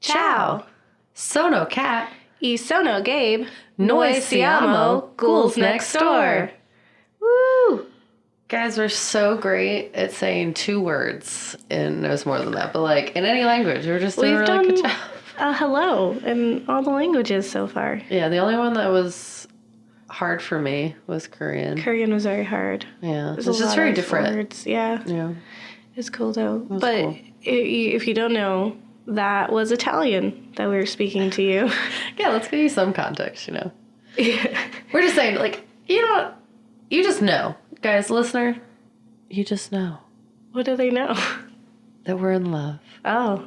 Ciao. Sono cat. E sono Gabe. Noi siamo Ghouls next door. Woo! Guys, we're so great at saying 2 words, and there's more than that, but like in any language, we're just doing a really good job. Hello in all the languages so far. Yeah, the only one that was hard for me was Korean. Korean was very hard. Yeah, There's it's just very different. Words. Yeah. Yeah. It's cool though. But cool. If you don't know, that was Italian that we were speaking to you. Yeah, let's give you some context, Yeah. We're just saying, like, you just know. Guys, listener, you just know. What do they know? That we're in love. Oh.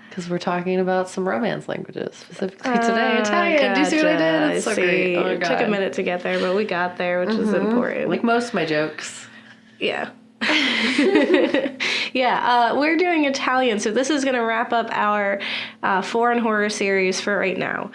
Because we're talking about some romance languages, specifically today, Italian. Gotcha. Do you see what I did? That's so great. Oh my God. It took a minute to get there, but we got there, which is important. Like most of my jokes. Yeah. Yeah, we're doing Italian, so this is going to wrap up our foreign horror series for right now.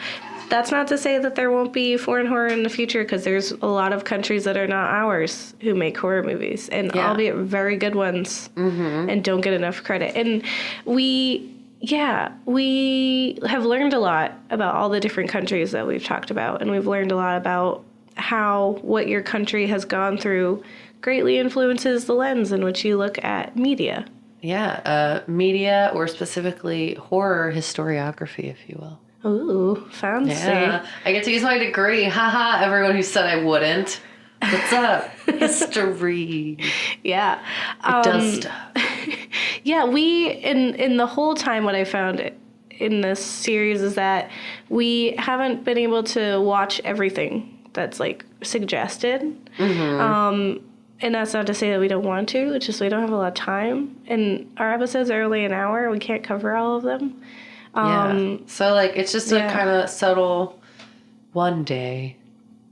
That's not to say that there won't be foreign horror in the future, because there's a lot of countries that are not ours who make horror movies, and albeit very good ones, and don't get enough credit. And we have learned a lot about all the different countries that we've talked about, and we've learned a lot about how what your country has gone through greatly influences the lens in which you look at media. Yeah, media, or specifically horror historiography, if you will. Ooh, fancy. Yeah, I get to use my degree. Haha, everyone who said I wouldn't. What's up? History. Yeah. It does stuff. Yeah, we, in the whole time, what I found in this series is that we haven't been able to watch everything that's, like, suggested. And that's not to say that we don't want to. It's just we don't have a lot of time. And our episodes are only an hour. We can't cover all of them. Yeah. So, like, it's just a kind of subtle one day.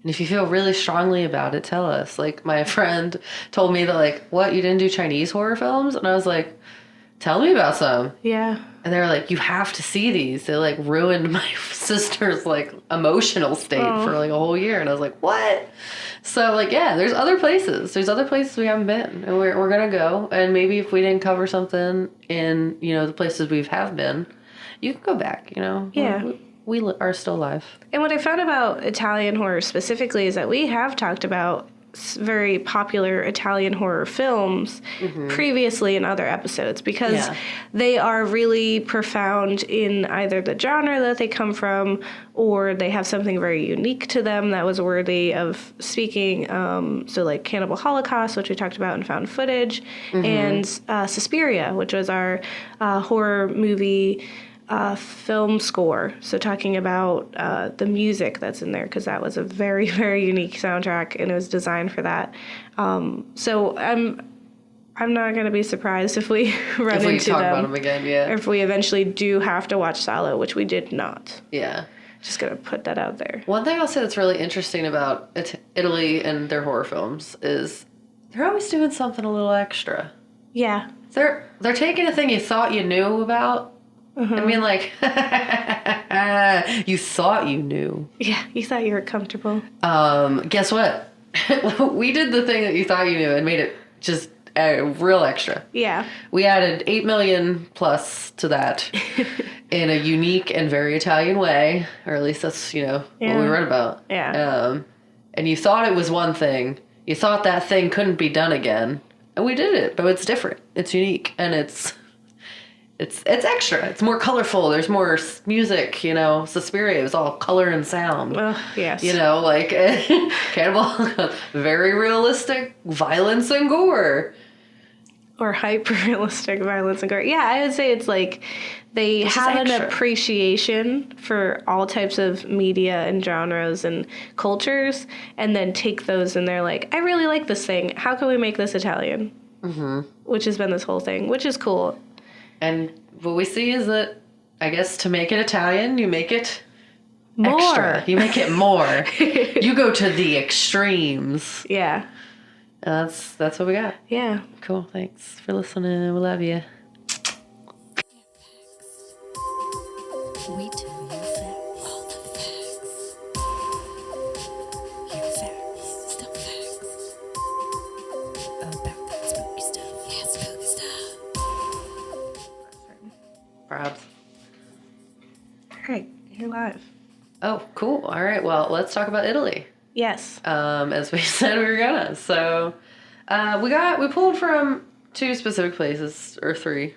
And if you feel really strongly about it, tell us. Like, my friend told me that, like, what, you didn't do Chinese horror films? And I was like, tell me about some. Yeah. And they were like, you have to see these. They, like, ruined my sister's, like, emotional state for, like, a whole year. And I was like, what? So, like, yeah, there's other places. There's other places we haven't been. And we're going to go. And maybe if we didn't cover something in, the places we have been, you can go back, Yeah. We are still alive. And what I found about Italian horror specifically is that we have talked about very popular Italian horror films previously in other episodes, because they are really profound in either the genre that they come from, or they have something very unique to them that was worthy of speaking. So like Cannibal Holocaust, which we talked about in found footage, and Suspiria, which was our horror movie film score. So talking about the music that's in there, because that was a very, very unique soundtrack, and it was designed for that. So I'm not going to be surprised if we run into them. If we talk about them again, yeah. Or if we eventually do have to watch Giallo, which we did not. Yeah. Just going to put that out there. One thing I'll say that's really interesting about Italy and their horror films is they're always doing something a little extra. Yeah. They're taking a thing you thought you knew about. I mean, like, you thought you knew. Yeah, you thought you were comfortable. Guess what? We did the thing that you thought you knew and made it just real extra. Yeah. We added 8 million plus to that in a unique and very Italian way, or at least that's, what we read about. Yeah. And you thought it was one thing. You thought that thing couldn't be done again. And we did it, but it's different. It's unique, and it's extra. It's more colorful. There's more music, Suspiria was all color and sound. Yes. Like Cannibal, very realistic violence and gore. Or hyper-realistic violence and gore. Yeah, I would say it's like they have an appreciation for all types of media and genres and cultures, and then take those and they're like, I really like this thing. How can we make this Italian? Which has been this whole thing, which is cool. And what we see is that, I guess, to make it Italian, you make it more. Extra. You make it more. You go to the extremes. Yeah. And that's what we got. Yeah. Cool. Thanks for listening. We love you. We tell you facts. All the facts. Your facts. Still facts. About that spooky stuff. Yeah, spooky stuff. Perhaps. Stay Alive. Oh, cool. All right. Well, let's talk about Italy. Yes. As we said we were gonna. So, we pulled from 2 specific places, or 3,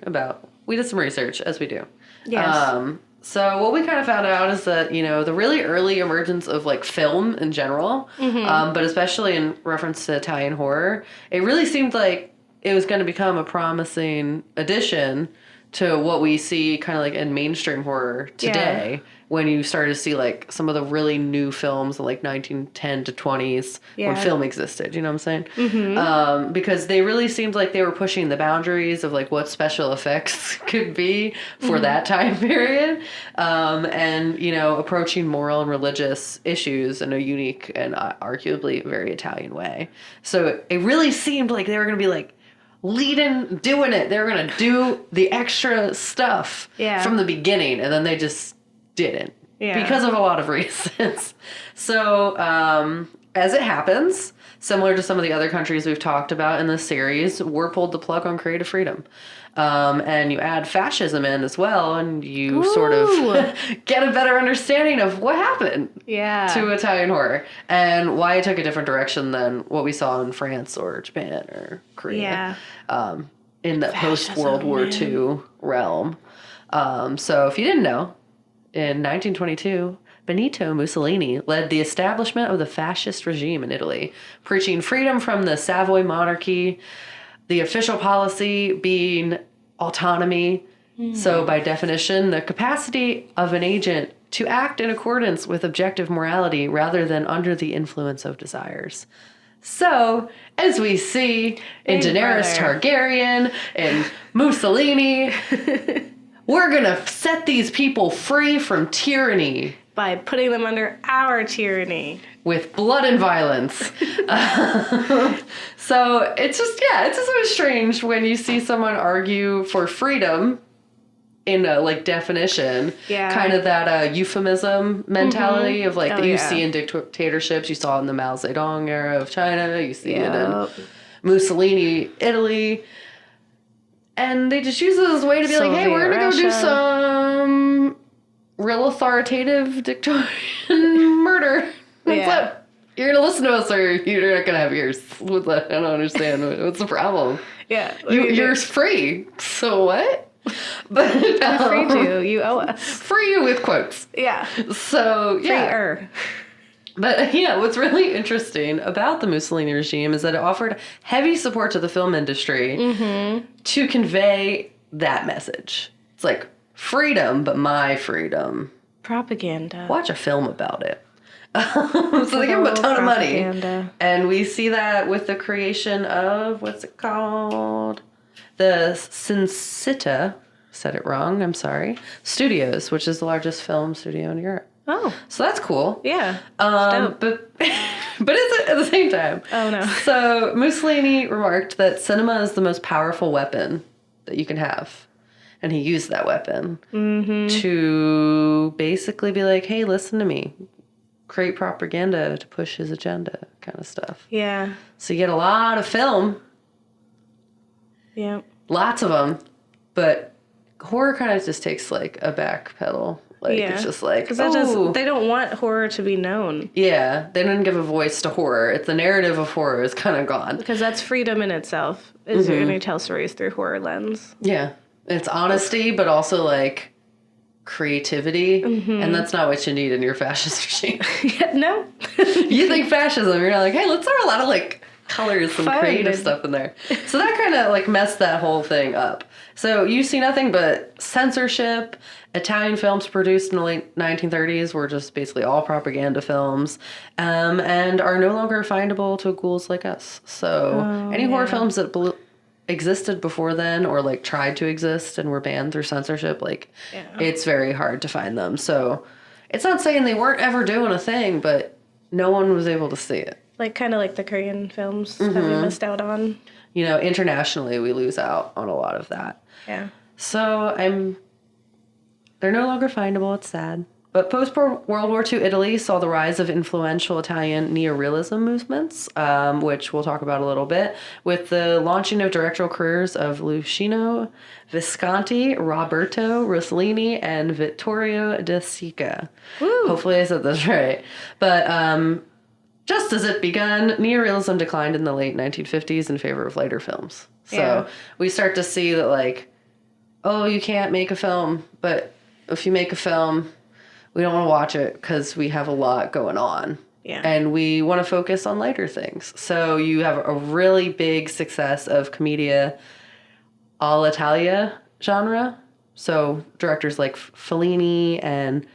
we did some research, as we do. Yes. So what we kind of found out is that, the really early emergence of, like, film in general, but especially in reference to Italian horror, it really seemed like it was going to become a promising addition to what we see kind of like in mainstream horror today, when you started to see like some of the really new films in like 1910 to 20s when film existed, you know what I'm saying? Because they really seemed like they were pushing the boundaries of like what special effects could be for that time period, and approaching moral and religious issues in a unique and arguably very Italian way. So it really seemed like they were going to be like doing it. They were going to do the extra stuff from the beginning, and then they just didn't because of a lot of reasons. So, as it happens, similar to some of the other countries we've talked about in this series, we're pulled the plug on creative freedom. And you add fascism in as well, and you sort of get a better understanding of what happened to Italian horror and why it took a different direction than what we saw in France or Japan or Korea in the post-World War II realm. So if you didn't know, in 1922, Benito Mussolini led the establishment of the fascist regime in Italy, preaching freedom from the Savoy monarchy, the official policy being autonomy. So by definition, the capacity of an agent to act in accordance with objective morality rather than under the influence of desires. So, as we see in Daenerys Targaryen and Mussolini, we're gonna set these people free from tyranny. By putting them under our tyranny. With blood and violence. So it's just sort of strange when you see someone argue for freedom in a, like, definition. Kind of that euphemism mentality of, like, that you see in dictatorships. You saw it in the Mao Zedong era of China. You see it in Mussolini, Italy. And they just use it as a way to be like, hey, we're going to go do some real authoritative dictatorial murder. What's up? You're going to listen to us or you're not going to have ears. I don't understand. What's the problem? You're free. So what? But free to. You owe us. Free with quotes. So, Freer. But what's really interesting about the Mussolini regime is that it offered heavy support to the film industry to convey that message. It's like freedom, but my freedom. Propaganda. Watch a film about it. So they give them a ton of money. And we see that with the creation of, what's it called? The Cinecittà, said it wrong, I'm sorry, Studios, which is the largest film studio in Europe. Oh. So that's cool. Yeah. But it's at the same time. Oh, no. So Mussolini remarked that cinema is the most powerful weapon that you can have. And he used that weapon to basically be like, hey, listen to me. Create propaganda to push his agenda kind of stuff. Yeah. So you get a lot of film. Yeah. Lots of them. But horror kind of just takes like a back pedal. Like, it's just like, because they don't want horror to be known. Yeah, they didn't give a voice to horror. It's the narrative of horror is kind of gone. Because that's freedom in itself, is you're going to tell stories through horror lens. Yeah, it's honesty, but also, like, creativity. And that's not what you need in your fascist regime. No. You think fascism, you're like, hey, let's throw a lot of, like, colors and creative stuff in there. So that kind of, like, messed that whole thing up. So you see nothing but censorship. Italian films produced in the late 1930s were just basically all propaganda films, and are no longer findable to ghouls like us. So any horror films that existed before then, or like tried to exist and were banned through censorship, like it's very hard to find them. So it's not saying they weren't ever doing a thing, but no one was able to see it. Like kind of like the Korean films that we missed out on. Internationally we lose out on a lot of that. Yeah. So they're no longer findable. It's sad. But post-World War II Italy saw the rise of influential Italian neorealism movements, which we'll talk about a little bit, with the launching of directorial careers of Luciano Visconti, Roberto Rossellini, and Vittorio De Sica. Woo. Hopefully I said this right. But just as it begun, neorealism declined in the late 1950s in favor of lighter films. So we start to see that, like, oh, you can't make a film, but if you make a film, we don't want to watch it because we have a lot going on. Yeah. And we want to focus on lighter things. So you have a really big success of commedia all'Italia genre. So directors like Fellini and,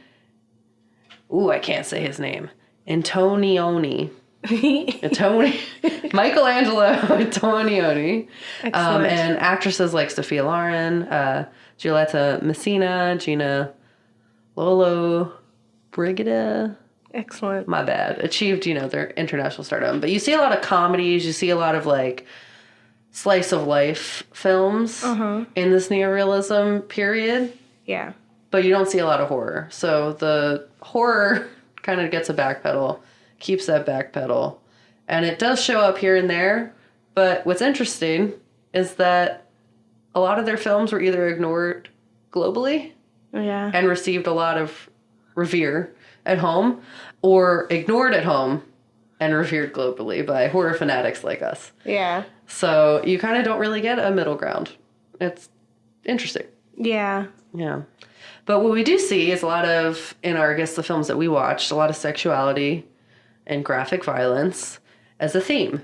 I can't say his name. Michelangelo Antonioni. And actresses like Sophia Loren, Giulietta Messina, Gina Lolo Brigida. Excellent. My bad. Achieved, their international stardom. But you see a lot of comedies. You see a lot of, like, slice of life films in this neorealism period. Yeah. But you don't see a lot of horror. So the horror kind of gets a backpedal, keeps that backpedal. And it does show up here and there. But what's interesting is that a lot of their films were either ignored globally and received a lot of revere at home, or ignored at home and revered globally by horror fanatics like us. Yeah. So you kind of don't really get a middle ground. It's interesting. Yeah. Yeah. But what we do see is a lot of, in our, I guess, the films that we watched, a lot of sexuality and graphic violence as a theme.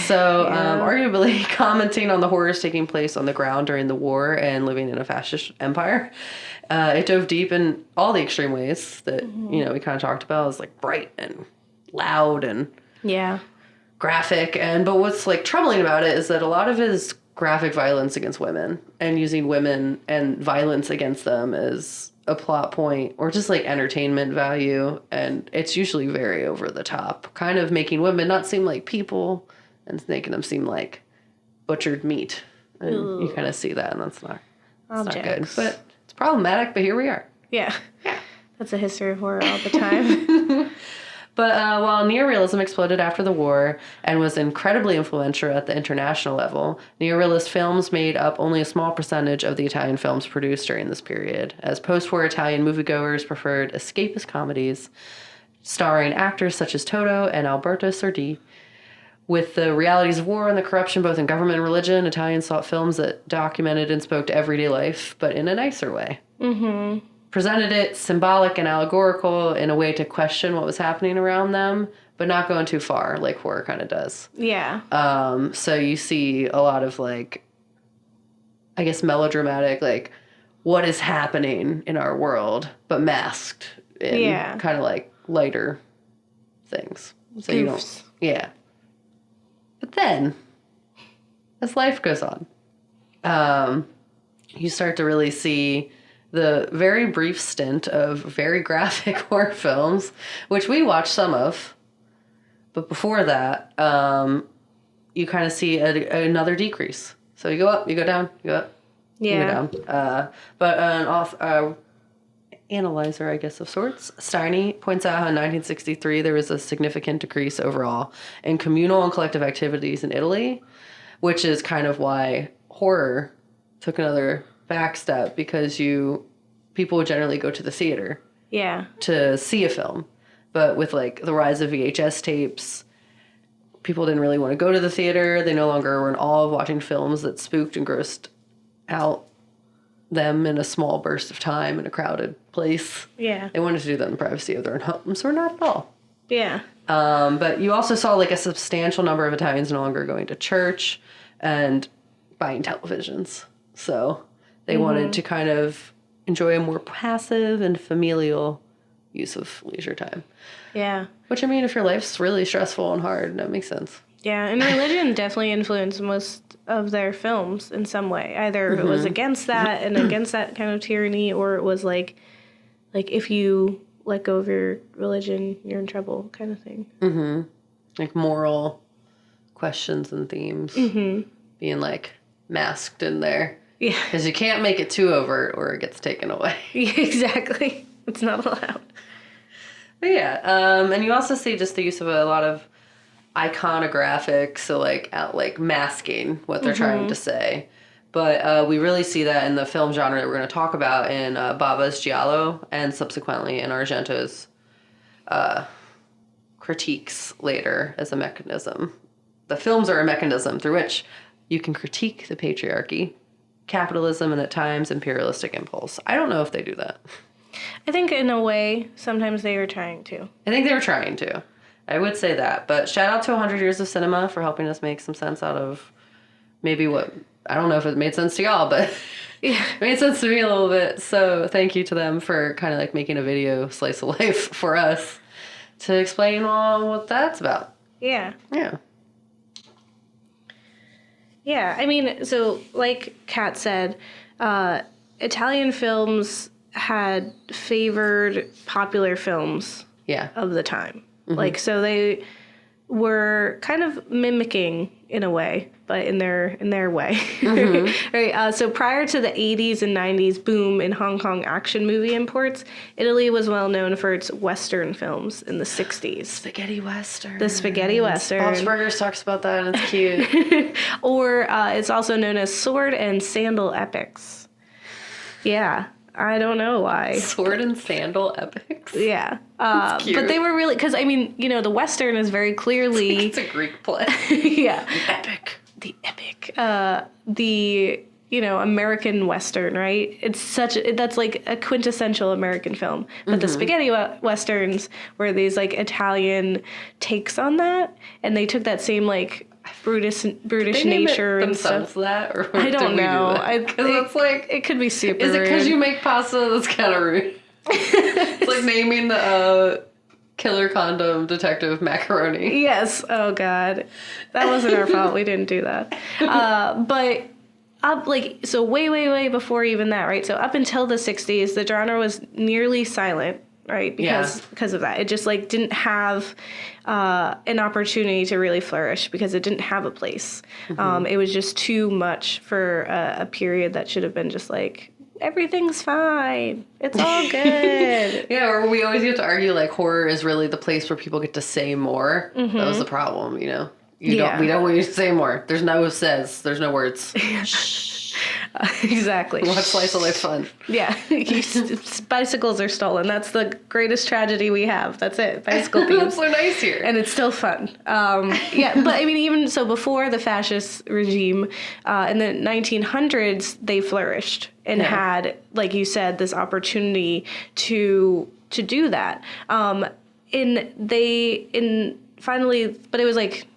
So arguably commenting on the horrors taking place on the ground during the war and living in a fascist empire, it dove deep in all the extreme ways that, we kind of talked about. It was like bright and loud and graphic. But what's like troubling about it is that a lot of it is graphic violence against women and using women and violence against them as a plot point or just like entertainment value. And it's usually very over the top, kind of making women not seem like people and making them seem like butchered meat. And you kind of see that, and that's not good. But it's problematic, but here we are. Yeah. That's a history of horror all the time. But while neorealism exploded after the war and was incredibly influential at the international level, neorealist films made up only a small percentage of the Italian films produced during this period, as post-war Italian moviegoers preferred escapist comedies starring actors such as Toto and Alberto Sordi. With the realities of war and the corruption both in government and religion, Italians sought films that documented and spoke to everyday life, but in a nicer way. Mm-hmm. Presented it symbolic and allegorical in a way to question what was happening around them, but not going too far, like horror kind of does. Yeah. So you see a lot of, like, I guess melodramatic, like, what is happening in our world, but masked in kind of like lighter things. So you don't, But then, as life goes on, you start to really see the very brief stint of very graphic horror films, which we watched some of. But before that, you kind of see another decrease. So you go up, you go down, you go up, you go down. But an analyzer, I guess, of sorts, Steiny points out how in 1963 there was a significant decrease overall in communal and collective activities in Italy, which is kind of why horror took another back step, because people would generally go to the theater to see a film. But with like the rise of VHS tapes, people didn't really want to go to the theater. They no longer were in awe of watching films that spooked and grossed out them in a small burst of time in a crowded place. Yeah. They wanted to do that in the privacy of their own homes, or not at all. Yeah. But you also saw like a substantial number of Italians no longer going to church and buying televisions. So they wanted to kind of enjoy a more passive and familial use of leisure time. Yeah. Which, I mean, if your life's really stressful and hard, that makes sense. Yeah, and religion definitely influenced most of their films in some way. Either it was against that and against that kind of tyranny, or it was like if you let go of your religion, you're in trouble kind of thing. Mm-hmm. Like moral questions and themes being like masked in there. Yeah. Because you can't make it too overt or it gets taken away. Yeah, exactly. It's not allowed. But yeah, and you also see just the use of a lot of iconographic, so like masking what they're trying to say. But we really see that in the film genre that we're going to talk about in Bava's Giallo and subsequently in Argento's critiques later as a mechanism. The films are a mechanism through which you can critique the patriarchy, capitalism, and at times imperialistic impulse. I don't know if they do that. I think in a way, sometimes they were trying to. I think they were trying to. I would say that. But shout out to 100 Years of Cinema for helping us make some sense out of maybe what... I don't know if it made sense to y'all, but it made sense to me a little bit. So thank you to them for kind of like making a video slice of life for us to explain what that's about. Yeah. Yeah. Yeah, I mean, so like Kat said, Italian films had favored popular films of the time. Like, so they were kind of mimicking in a way, but in their way. Right. So prior to the 80s and 90s boom in Hong Kong action movie imports, Italy was well known for its Western films in the 60s. Spaghetti Western. The Spaghetti Western. Bob's Burgers talks about that and it's cute. Or it's also known as sword and sandal epics. Yeah. I don't know why. Sword and sandal epics? Yeah. But they were really... Because, I mean, you know, the Western is very clearly... It's a Greek play. Yeah. The epic. The epic. The, you know, American Western, right? It's such... That's, like, a quintessential American film. But the spaghetti Westerns were these, like, Italian takes on that. And they took that same, like... brutish nature and stuff. That, or I don't know. Because it's like it could be super. Is it because you make pasta? That's kind of rude. It's like naming the killer condom detective macaroni. Yes. Oh God, that wasn't our fault. We didn't do that. But up so way before even that, right? So up until the 60s, the genre was nearly silent. Right, because of that, it just like didn't have an opportunity to really flourish because it didn't have a place. It was just too much for a period that should have been just like everything's fine, it's all good. Yeah, or we always get to argue like horror is really the place where people get to say more. That was the problem, you know. We don't want you to say more. There's no says. There's no words. Exactly. Watch Slice of Life fun. Yeah. Bicycles are stolen. That's the greatest tragedy we have. That's it. Bicycle thieves. That's so nice here. And it's still fun. Yeah, but I mean, even so before the fascist regime, in the 1900s, they flourished and had, like you said, this opportunity to do that. Finally, but it was like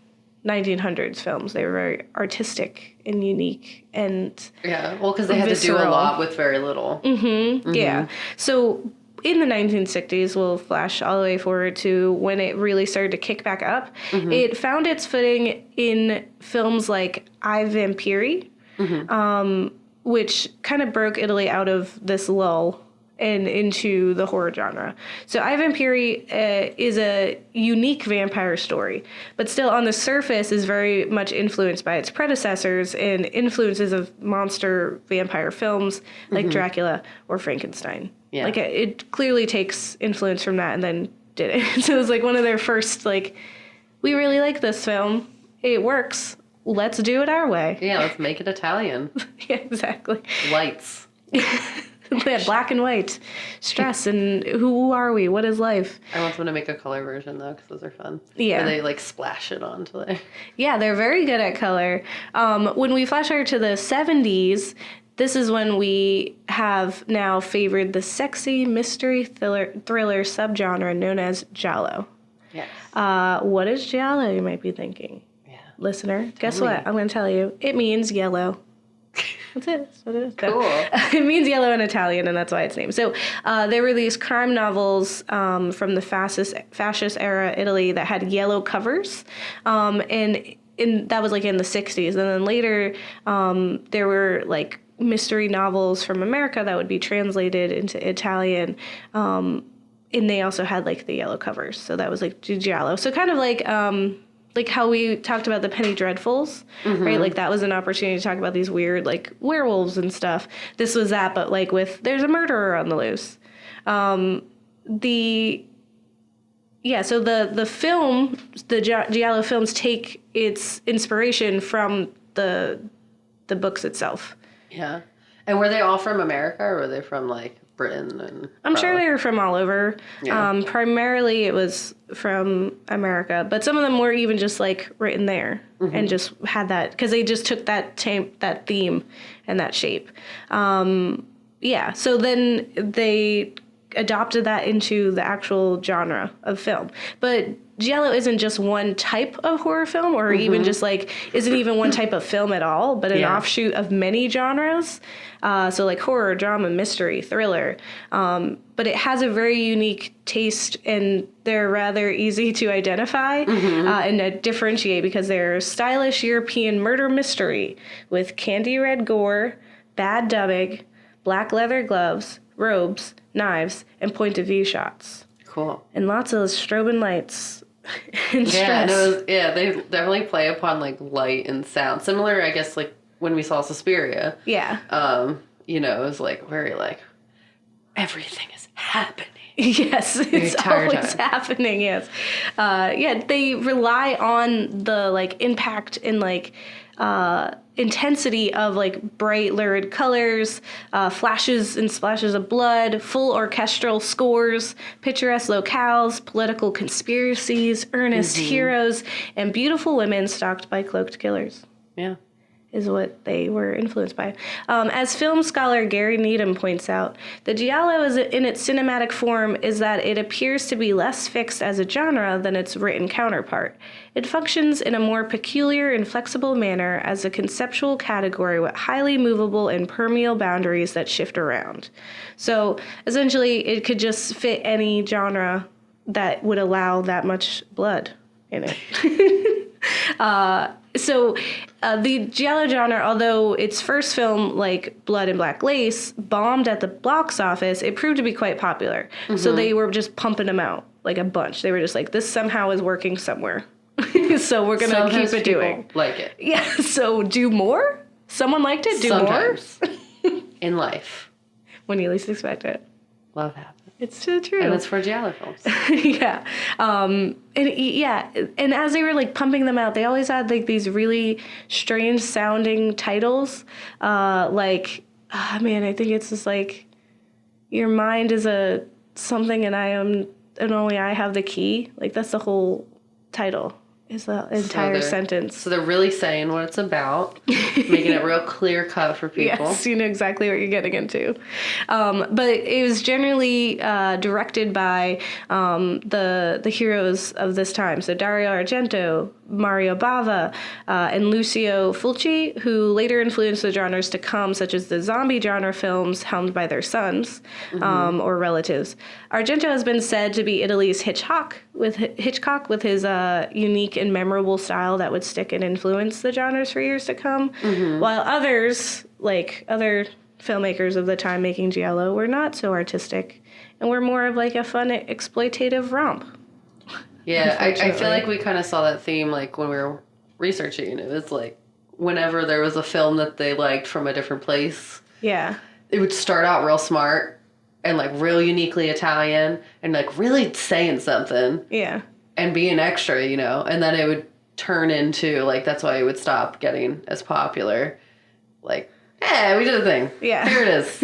1900s films. They were very artistic and unique and because they had visceral. To do a lot with very little. Yeah. So in the 1960s, we'll flash all the way forward to when it really started to kick back up. It found its footing in films like I, Vampiri, which kind of broke Italy out of this lull and into the horror genre. So I, Vampiri is a unique vampire story, but still on the surface is very much influenced by its predecessors and influences of monster vampire films like Dracula or Frankenstein. Yeah. Like it clearly takes influence from that and then did it. So it was like one of their first, like, we really like this film. It works. Let's do it our way. Yeah, let's make it Italian. Yeah, exactly. Lights. Yeah, black and white, stress, and who are we? What is life? I want them to make a color version though, because those are fun. Yeah, where they like splash it onto there. Yeah, they're very good at color. When we flash over to the 70s, this is when we have now favored the sexy mystery thriller subgenre known as Giallo. Yes. What is Giallo? You might be thinking. Yeah. Listener, guess what? I'm going to tell you. It means yellow. That's it. That's what it is. Cool. It means yellow in Italian, and that's why it's named. So there were these crime novels from the fascist era Italy that had yellow covers, and that was like in the 60s. And then later there were like mystery novels from America that would be translated into Italian, and they also had like the yellow covers. So that was like Giallo. So kind of like how we talked about the Penny Dreadfuls, right? Like that was an opportunity to talk about these weird like werewolves and stuff. This was that, but like with there's a murderer on the loose. So the film, the Giallo films take its inspiration from the books itself. Yeah. And were they all from America, or were they from, like, Britain? And I'm sure they were from all over. Yeah. Primarily it was from America, but some of them were even just, like, written there and just had that, because they just took that theme and that shape. So then they adopted that into the actual genre of film. But Giallo isn't just one type of horror film, or even just like, isn't even one type of film at all, but an offshoot of many genres. So like horror, drama, mystery, thriller. But it has a very unique taste, and they're rather easy to identify and differentiate, because they're stylish European murder mystery with candy red gore, bad dubbing, black leather gloves, robes, knives, and point of view shots. Cool. And lots of strobing lights and Yeah, stress. they definitely play upon, like, light and sound. Similar, I guess, like, when we saw Suspiria. Yeah. It was, like, very, like, everything is happening. Yes, it's always time. happening, yes. They rely on the, like, impact and, like, intensity of, like, bright lurid colors, flashes and splashes of blood, full orchestral scores, picturesque locales, political conspiracies, earnest heroes, and beautiful women stalked by cloaked killers. Yeah. Is what they were influenced by. As film scholar Gary Needham points out, the Giallo in its cinematic form is that it appears to be less fixed as a genre than its written counterpart. It functions in a more peculiar and flexible manner as a conceptual category with highly movable and permeable boundaries that shift around. So essentially, it could just fit any genre that would allow that much blood in it. The Giallo genre, although its first film, like Blood and Black Lace, bombed at the box office, it proved to be quite popular. So they were just pumping them out like a bunch. They were just like, this somehow is working somewhere. So we're going to keep it doing. Like it. Yeah, so do more? Someone liked it, do Sometimes. more? In life. When you least expect it. Love happens. It's so true. And it's for Giallo films. Yeah. And as they were, like, pumping them out, they always had, like, these really strange sounding titles. I think it's just like, your mind is a something and only I have the key. Like, that's the whole title. Is the entire sentence. So they're really saying what it's about, making it real clear cut for people. Yes, you know exactly what you're getting into. But it was generally directed by the heroes of this time. So Dario Argento, Mario Bava, and Lucio Fulci, who later influenced the genres to come, such as the zombie genre films helmed by their sons or relatives. Argento has been said to be Italy's Hitchcock with his unique and memorable style that would stick and influence the genres for years to come, while others, like other filmmakers of the time making Giallo, were not so artistic and were more of like a fun exploitative romp. Yeah, I feel like we kind of saw that theme, like, when we were researching. It was like, whenever there was a film that they liked from a different place, Yeah. it would start out real smart and, like, real uniquely Italian and, like, really saying something. Yeah. And being extra, and then it would turn into, like, that's why it would stop getting as popular. Like, hey, we did a thing. Yeah. Here it is.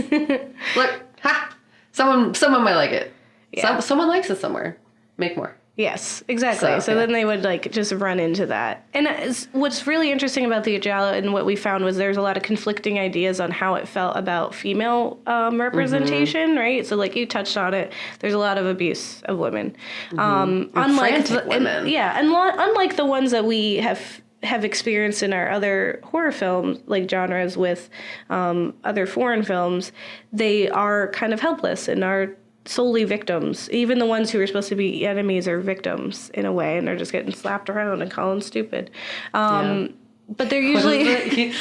Look, ha! Someone might like it. Yeah. Someone likes it somewhere. Make more. Yes, exactly. So then they would, like, just run into that. And what's really interesting about the Giallo and what we found was there's a lot of conflicting ideas on how it felt about female representation, right? So, like, you touched on it. There's a lot of abuse of women. Unlike women. Unlike the ones that we have experienced in our other horror films, like genres with other foreign films, they are kind of helpless and are solely victims. Even the ones who are supposed to be enemies are victims in a way, and they're just getting slapped around and called stupid. But they're usually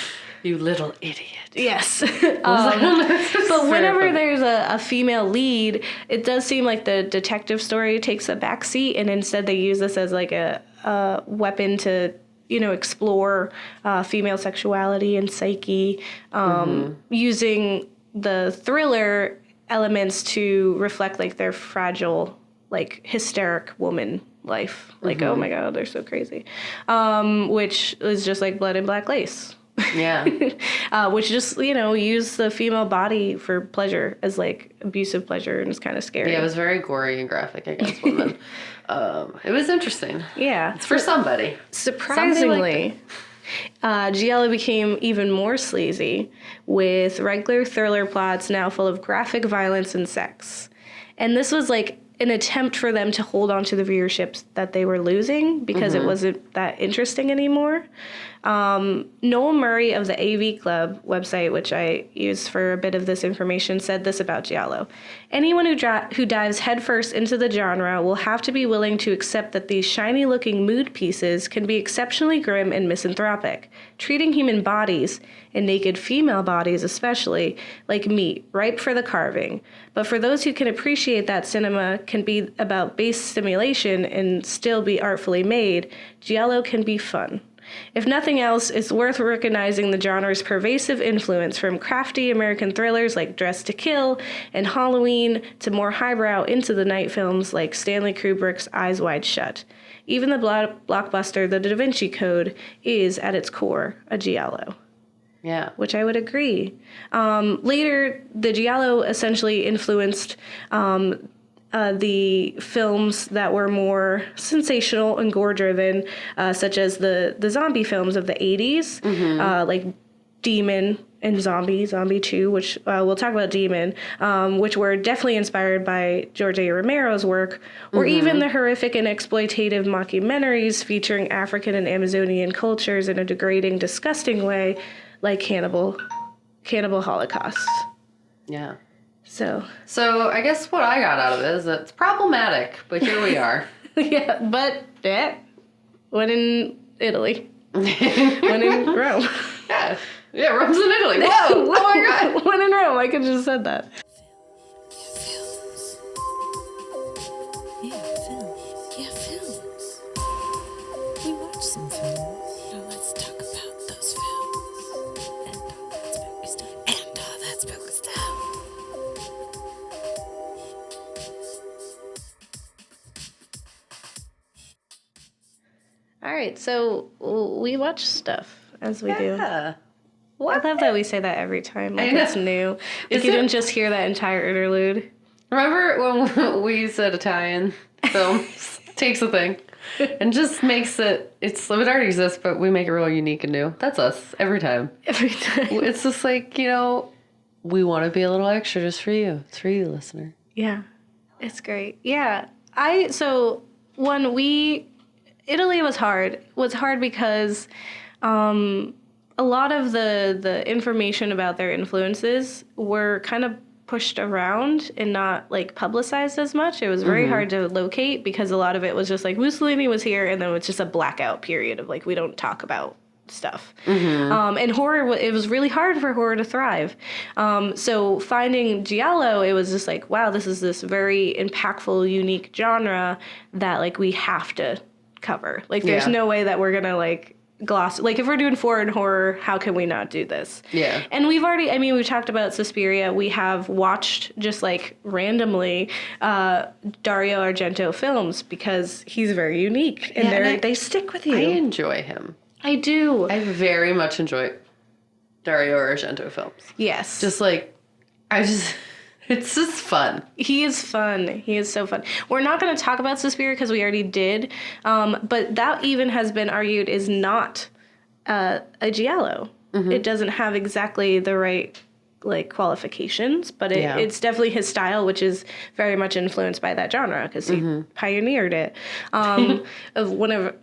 you little idiot. Yes. But whenever there's a female lead, it does seem like the detective story takes a backseat, and instead they use this as like a weapon to explore female sexuality and psyche, using the thriller elements to reflect like their fragile, like hysteric woman life. Like, oh my God, they're so crazy. Which is just like Blood and Black Lace. Yeah. Which just, you know, use the female body for pleasure as like abusive pleasure, and it's kind of scary. Yeah, it was very gory and graphic against women. It was interesting. Yeah. It's for somebody. Surprisingly, Giallo became even more sleazy with regular thriller plots now full of graphic violence and sex. And this was like an attempt for them to hold on to the viewerships that they were losing because it wasn't that interesting anymore. Noel Murray of the AV Club website, which I used for a bit of this information, said this about Giallo. Anyone who dives headfirst into the genre will have to be willing to accept that these shiny-looking mood pieces can be exceptionally grim and misanthropic, treating human bodies, and naked female bodies especially, like meat, ripe for the carving. But for those who can appreciate that cinema can be about base stimulation and still be artfully made, Giallo can be fun. If nothing else, it's worth recognizing the genre's pervasive influence from crafty American thrillers like Dressed to Kill and Halloween to more highbrow Into the Night films like Stanley Kubrick's Eyes Wide Shut. Even the blockbuster The Da Vinci Code is, at its core, a Giallo. Yeah. Which I would agree. Later, the Giallo essentially influenced the films that were more sensational and gore-driven, such as the zombie films of the 80s, like Demon and Zombie 2, which we'll talk about Demon, which were definitely inspired by George A. Romero's work, or even the horrific and exploitative mockumentaries featuring African and Amazonian cultures in a degrading, disgusting way, like Cannibal Holocaust. Yeah. So I guess what I got out of it is that it's problematic, but here we are. yeah, but when in Italy, when in Rome. Yeah, Rome's in Italy. Whoa! Oh my God! When in Rome, I could just said that. Films. Yeah, films. We watch some films. Now let's talk about those films. And all that spooky stuff. All right, so we watch stuff as we do. Yeah. I love that we say that every time. Like it's new. Like Is you it? didn't just hear that entire interlude. Remember when we said Italian films takes a thing and just makes it already exists, but we make it really unique and new. That's us every time. Every time. It's just like, you know, we want to be a little extra just for you. It's for you, listener. Yeah, it's great. Yeah, Italy was hard. It was hard because a lot of the information about their influences were kind of pushed around and not like publicized as much. It was very hard to locate because a lot of it was just like Mussolini was here and then it's just a blackout period of like we don't talk about stuff. And horror, it was really hard for horror to thrive. So finding Giallo, it was just like, wow, this is this very impactful, unique genre that like we have to cover. Like there's no way that we're gonna like gloss, like if we're doing foreign horror, how can we not do this? Yeah. And we've talked about Suspiria. We have watched just like randomly Dario Argento films because he's very unique and they stick with you. I enjoy him. I do. I very much enjoy Dario Argento films. Yes. It's just fun. He is fun. He is so fun. We're not going to talk about Suspiria because we already did, but that even has been argued is not a Giallo. It doesn't have exactly the right like qualifications, but it's definitely his style, which is very much influenced by that genre because he pioneered it. Of one of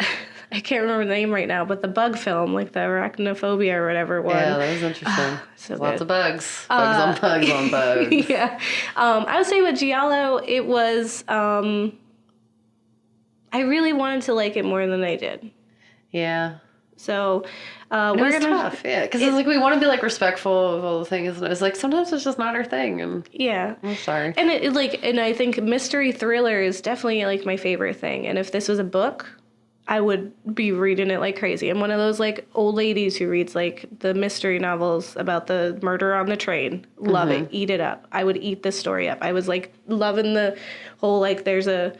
I can't remember the name right now, but the bug film, like the arachnophobia or whatever one. Yeah, that was interesting. So Lots good. of bugs. Bugs on bugs on bugs. Yeah. I would say with Giallo, it was, I really wanted to like it more than I did. Yeah. So, It was tough, yeah. Because it's like we want to be like respectful of all the things. And it's like sometimes it's just not our thing. And yeah. I'm sorry. And and I think mystery thriller is definitely like my favorite thing. And if this was a book, I would be reading it like crazy. I'm one of those like old ladies who reads like the mystery novels about the murder on the train. Love it. Eat it up. I would eat this story up. I was like loving the whole like there's a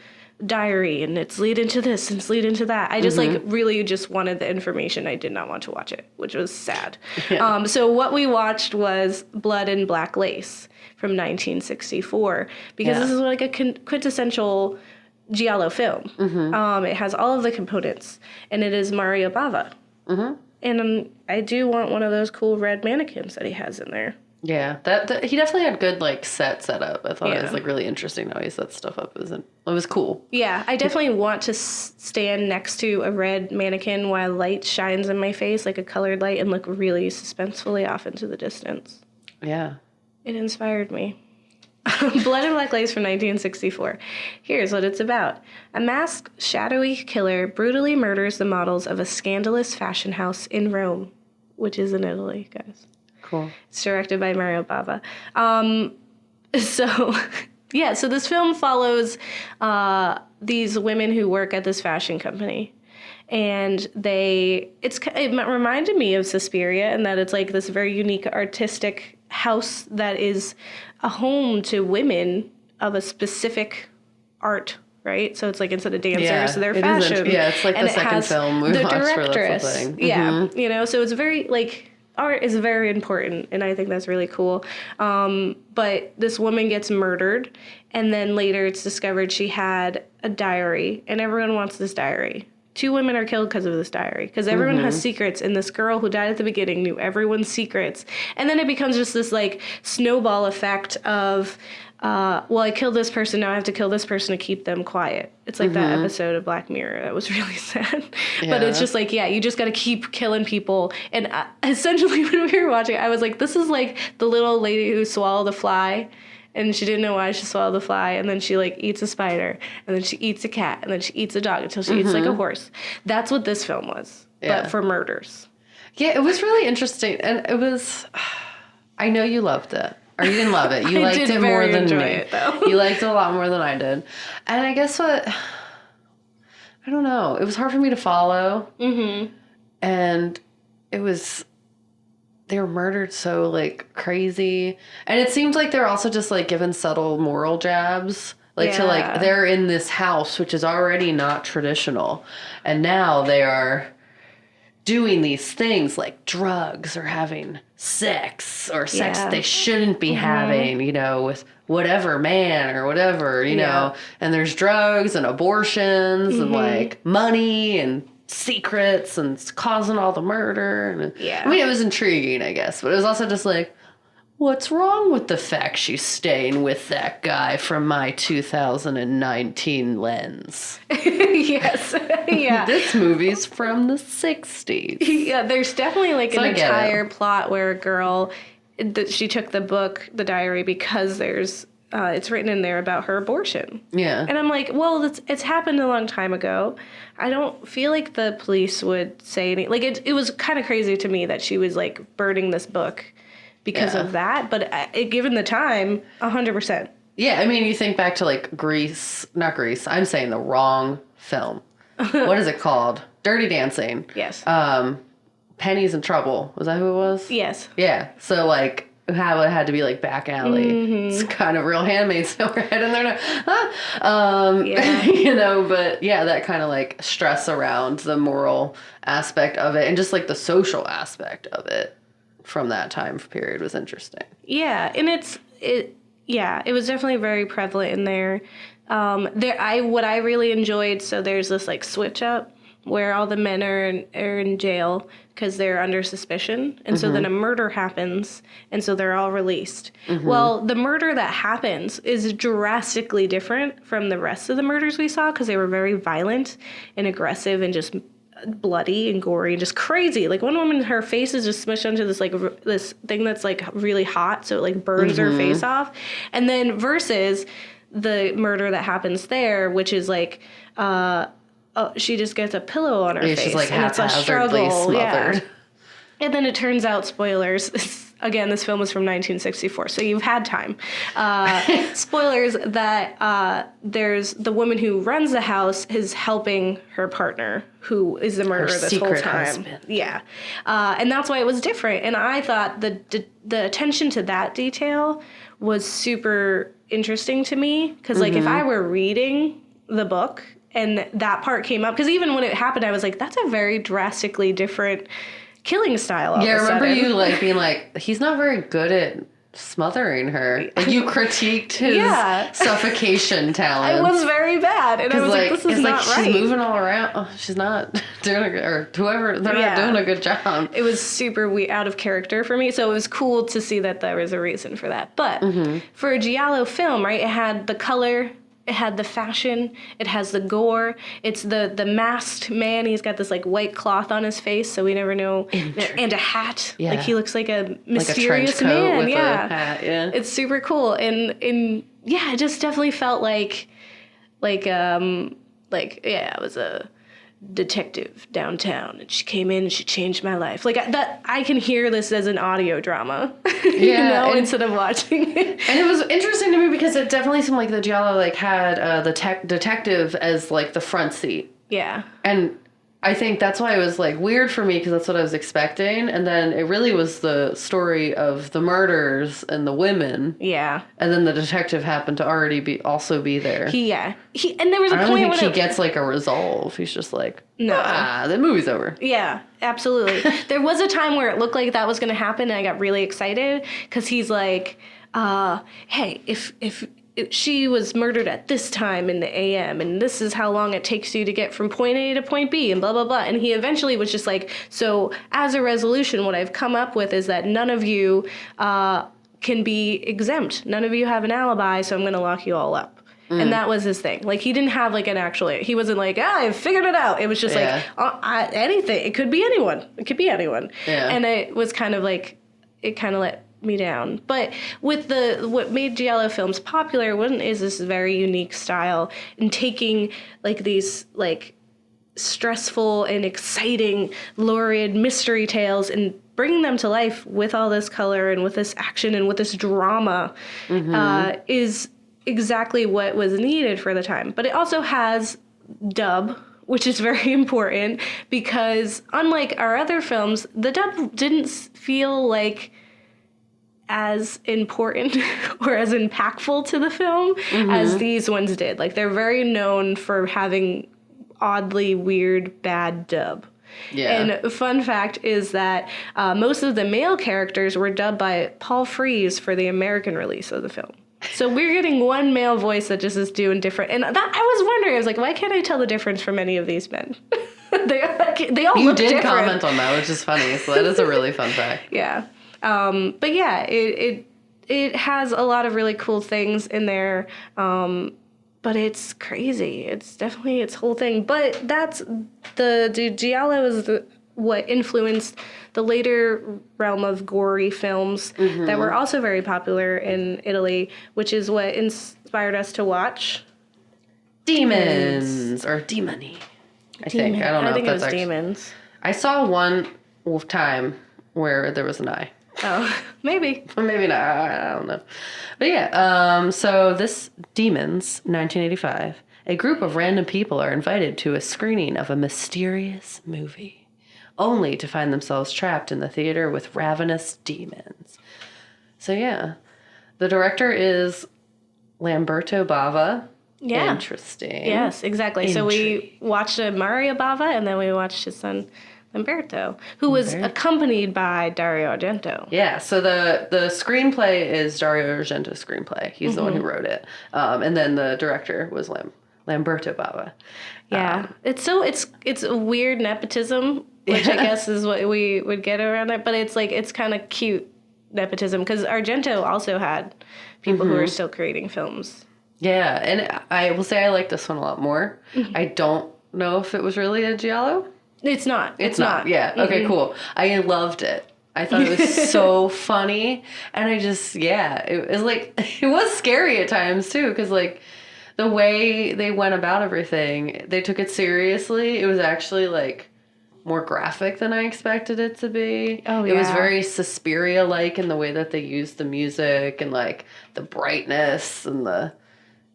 diary and it's lead into this and it's lead into that. I just like really just wanted the information. I did not want to watch it, which was sad. Yeah. So what we watched was Blood and Black Lace from 1964 because this is like a quintessential Giallo film. It has all of the components, and it is Mario Bava. And I do want one of those cool red mannequins that he has in there. Yeah, that he definitely had good like setup. I thought it was like really interesting how he set stuff up. It was cool. Yeah, I definitely want to stand next to a red mannequin while light shines in my face like a colored light and look really suspensefully off into the distance. Yeah, it inspired me. Blood and Black Lace from 1964. Here's what it's about. A masked, shadowy killer brutally murders the models of a scandalous fashion house in Rome, which is in Italy, guys. Cool. It's directed by Mario Bava. So this film follows these women who work at this fashion company. And it reminded me of Suspiria in that it's like this very unique artistic house that is a home to women of a specific art, right? So it's like instead of dancers, they're fashion. It's like the second film we watched for that thing. Yeah, so it's very like art is very important, and I think that's really cool. But this woman gets murdered, and then later it's discovered she had a diary, and everyone wants this diary. 2 women are killed because of this diary, because everyone has secrets, and this girl who died at the beginning knew everyone's secrets. And then it becomes just this, like, snowball effect of, well, I killed this person, now I have to kill this person to keep them quiet. It's like that episode of Black Mirror that was really sad. But it's just like, you just got to keep killing people. And essentially when we were watching, I was like, this is like the little lady who swallowed a fly. And she didn't know why she swallowed the fly, and then she, like, eats a spider, and then she eats a cat, and then she eats a dog until she eats, like, a horse. That's what this film was, but for murders. Yeah, it was really interesting, and it was... I know you loved it, or you didn't love it. You liked it more than me. It, though. You liked it a lot more than I did. And I guess what... I don't know. It was hard for me to follow, and it was... They were murdered so, like, crazy. And it seems like they're also just, like, given subtle moral jabs. Like, to, like, they're in this house, which is already not traditional. And now they are doing these things like drugs or having sex or sex they shouldn't be having, you know, with whatever man or whatever, you know. And there's drugs and abortions and, like, money and... secrets and causing all the murder. And, I mean, it was intriguing, I guess, but it was also just like, what's wrong with the fact she's staying with that guy from my 2019 lens? Yes. Yeah. This movie's from the 60s. Yeah, there's definitely like an entire plot where a girl, she took the book, the diary, because there's it's written in there about her abortion. Yeah. And I'm like, well, it's happened a long time ago. I don't feel like the police would say anything. Like, it was kind of crazy to me that she was, like, burning this book because of that. But given the time, 100%. Yeah, I mean, you think back to, like, not Grease. I'm saying the wrong film. What is it called? Dirty Dancing. Yes. Penny's in Trouble. Was that who it was? Yes. Yeah. So, like... how it had to be like back alley. It's kind of Real Handmaid's Tale right in there. You know, but yeah, that kind of like stress around the moral aspect of it and just like the social aspect of it from that time period was interesting. Yeah, and it was definitely very prevalent in there. What I really enjoyed, so there's this like switch up where all the men are in jail because they're under suspicion. And so then a murder happens, and so they're all released. Well, the murder that happens is drastically different from the rest of the murders we saw because they were very violent and aggressive and just bloody and gory and just crazy. Like, one woman, her face is just smushed onto this, like, this thing that's, like, really hot, so it, like, burns her face off. And then versus the murder that happens there, which is, like, she just gets a pillow on her face, she's like and it's a struggle. smothered. Yeah. And then it turns out, spoilers, again, this film was from 1964, so you've had time. Spoilers that there's the woman who runs the house is helping her partner, who is the murderer this whole time. Husband. Yeah. And that's why it was different. And I thought the attention to that detail was super interesting to me. Because, like, if I were reading the book and that part came up, because even when it happened, I was like, that's a very drastically different killing style. I remember you, like, being like, he's not very good at smothering her. Like, you critiqued his suffocation talent. It was very bad. And I was like, this is not right. She's moving all around. Oh, she's not doing a good, or whoever, they're not doing a good job. It was super out of character for me. So it was cool to see that there was a reason for that. But for a Giallo film, right, it had the color, it had the fashion, it has the gore. It's the masked man. He's got this, like, white cloth on his face, so we never know. And a hat. Yeah. Like, he looks like a mysterious like a trench coat man. with a hat, yeah. It's super cool. And yeah, it just definitely felt like it was a detective downtown, and she came in and she changed my life. Like, that I can hear this as an audio drama, instead of watching it. And it was interesting to me because it definitely seemed like the Giallo, like, had the detective as, like, the front seat. Yeah. And I think that's why it was, like, weird for me, because that's what I was expecting. And then it really was the story of the murders and the women. Yeah. And then the detective happened to already also be there. And there was a point where when he gets, like, a resolve. He's just like, the movie's over. Yeah, absolutely. There was a time where it looked like that was going to happen, and I got really excited because he's like, hey, if she was murdered at this time in the AM, and this is how long it takes you to get from point A to point B, and blah, blah, blah. And he eventually was just like, so as a resolution, what I've come up with is that none of you can be exempt. None of you have an alibi, so I'm going to lock you all up. And that was his thing. Like, he didn't have, like, an actual... He wasn't like, I figured it out. It was just like, anything. It could be anyone. It could be anyone. Yeah. And it was kind of like... It kind of let me down. But with what made Giallo films popular is this very unique style in taking, like, these, like, stressful and exciting, lurid mystery tales and bringing them to life with all this color and with this action and with this drama is exactly what was needed for the time. But it also has dub, which is very important because unlike our other films, the dub didn't feel like as important or as impactful to the film as these ones did. Like, they're very known for having oddly weird, bad dub. Yeah. And a fun fact is that most of the male characters were dubbed by Paul Frees for the American release of the film. So we're getting one male voice that just is doing different. And that I was wondering, I was like, why can't I tell the difference from any of these men? they all look different. You did comment on that, which is funny. So that is a really fun fact. Yeah. But yeah, it has a lot of really cool things in there. But it's crazy. It's definitely its whole thing. But that's the Giallo is what influenced the later realm of gory films that were also very popular in Italy, which is what inspired us to watch Demons or Demoni. I think. I don't know. I think it was Demons. I saw one time where there was an eye. Oh, maybe. Or maybe not. I don't know. But yeah, so this Demons, 1985, a group of random people are invited to a screening of a mysterious movie, only to find themselves trapped in the theater with ravenous demons. So yeah, the director is Lamberto Bava. Yeah. Interesting. Yes, exactly. So we watched Mario Bava, and then we watched his son Lamberto, who was accompanied by Dario Argento. Yeah, so the screenplay is Dario Argento's screenplay. He's the one who wrote it. And then the director was Lamberto Bava. Yeah. It's a weird nepotism, which I guess is what we would get around it, but it's kind of cute nepotism because Argento also had people who are still creating films. Yeah, and I will say I like this one a lot more. I don't know if it was really a Giallo. It's not. It's not. Yeah. Okay, cool. I loved it. I thought it was so funny. And I just, it was like, it was scary at times too. Because like the way they went about everything, they took it seriously. It was actually like more graphic than I expected it to be. Oh, It was yeah. very Suspiria-like in the way that they used the music and, like, the brightness and the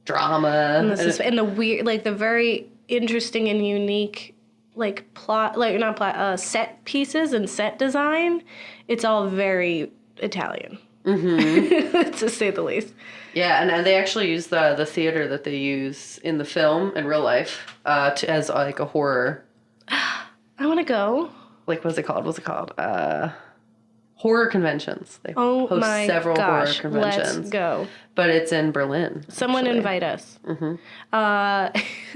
drama. And the weird, like, the very interesting and unique, like, plot, like, not plot, set pieces and set design. It's all very Italian. Mm-hmm. To say the least. Yeah, and they actually use the theater that they use in the film in real life as, like, a horror. I want to go. Like, what's it called? Horror conventions. They Oh host my several gosh, horror conventions. let's go. But it's in Berlin. Someone actually. invite us.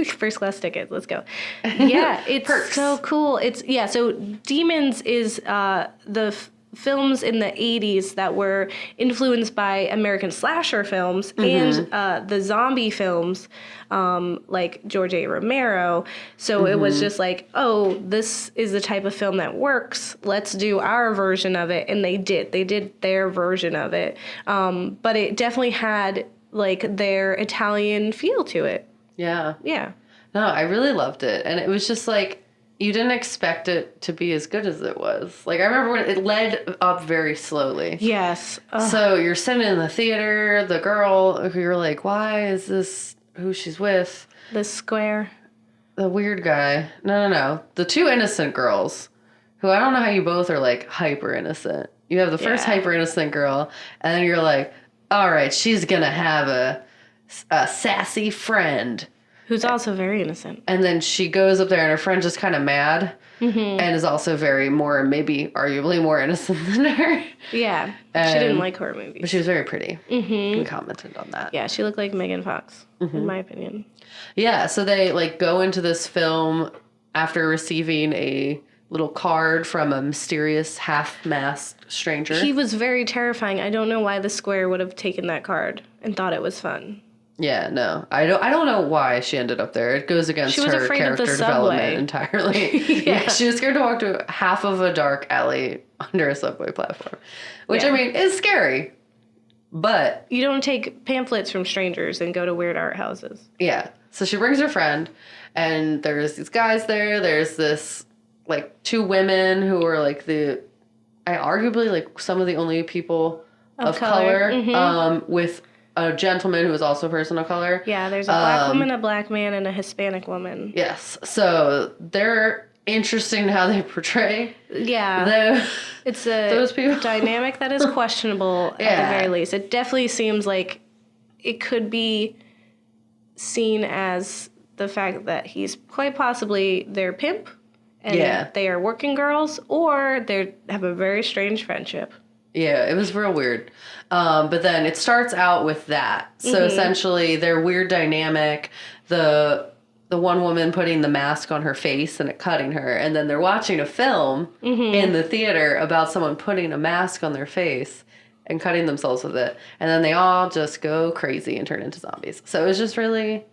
First class tickets. Let's go. Yeah, it's Perks. so cool. So Demons is the films in the 80s that were influenced by American slasher films and the zombie films like George A. Romero. So it was just like, oh, this is the type of film that works. Let's do our version of it. And they did. They did their version of it. But it definitely had like their Italian feel to it. Yeah. Yeah. No, I really loved it. And it was just like, you didn't expect it to be as good as it was. Like, I remember when it led up very slowly. Yes. So you're sitting in the theater, the girl who you're like, why is this who she's with? The square. The weird guy. No. The two innocent girls, who I don't know how you both are like hyper innocent. You have the first hyper innocent girl, and then you're like, all right, she's gonna have a sassy friend. Who's also very innocent. And then she goes up there and her friend's just kind of mad and is also maybe arguably more innocent than her. Yeah. She didn't like horror movies. But she was very pretty. We commented on that. Yeah, she looked like Megan Fox, in my opinion. Yeah, so they like go into this film after receiving a little card from a mysterious half-masked stranger. He was very terrifying. I don't know why the square would have taken that card and thought it was fun. Yeah, no. I don't know why she ended up there. It goes against her character development entirely. Yeah, she was scared to walk to half of a dark alley under a subway platform. Which, I mean, is scary. But... You don't take pamphlets from strangers and go to weird art houses. Yeah. So she brings her friend, and there's these guys there. There's this, like, two women who are, like, arguably, like, some of the only people of color. With... a gentleman who is also a person of color. Yeah, there's a black woman, a black man, and a Hispanic woman. Yes. So they're interesting how they portray. Yeah. It's those people. Dynamic that is questionable at the very least. It definitely seems like it could be seen as the fact that he's quite possibly their pimp and they are working girls, or they have a very strange friendship. Yeah, it was real weird. But then it starts out with that. So essentially, their weird dynamic, the one woman putting the mask on her face and it cutting her, and then they're watching a film in the theater about someone putting a mask on their face and cutting themselves with it. And then they all just go crazy and turn into zombies. So it was just really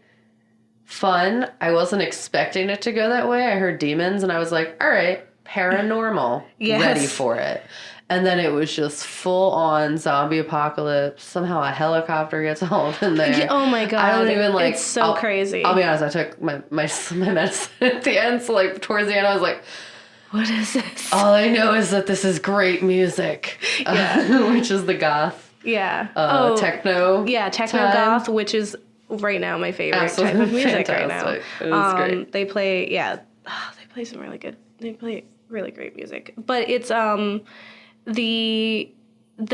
fun. I wasn't expecting it to go that way. I heard demons and I was like, all right, paranormal, ready for it. And then it was just full-on zombie apocalypse. Somehow a helicopter gets hauled in there. Yeah, oh my god. I don't even like... It's so crazy. I'll be honest, I took my medicine at the end. So like towards the end I was like... What is this? All I know is that this is great music. Which is the goth. Yeah. Techno. Yeah, techno-goth, which is right now my favorite type of music right now. It was great. They play... Yeah. They play some really good... They play really great music. But it's... The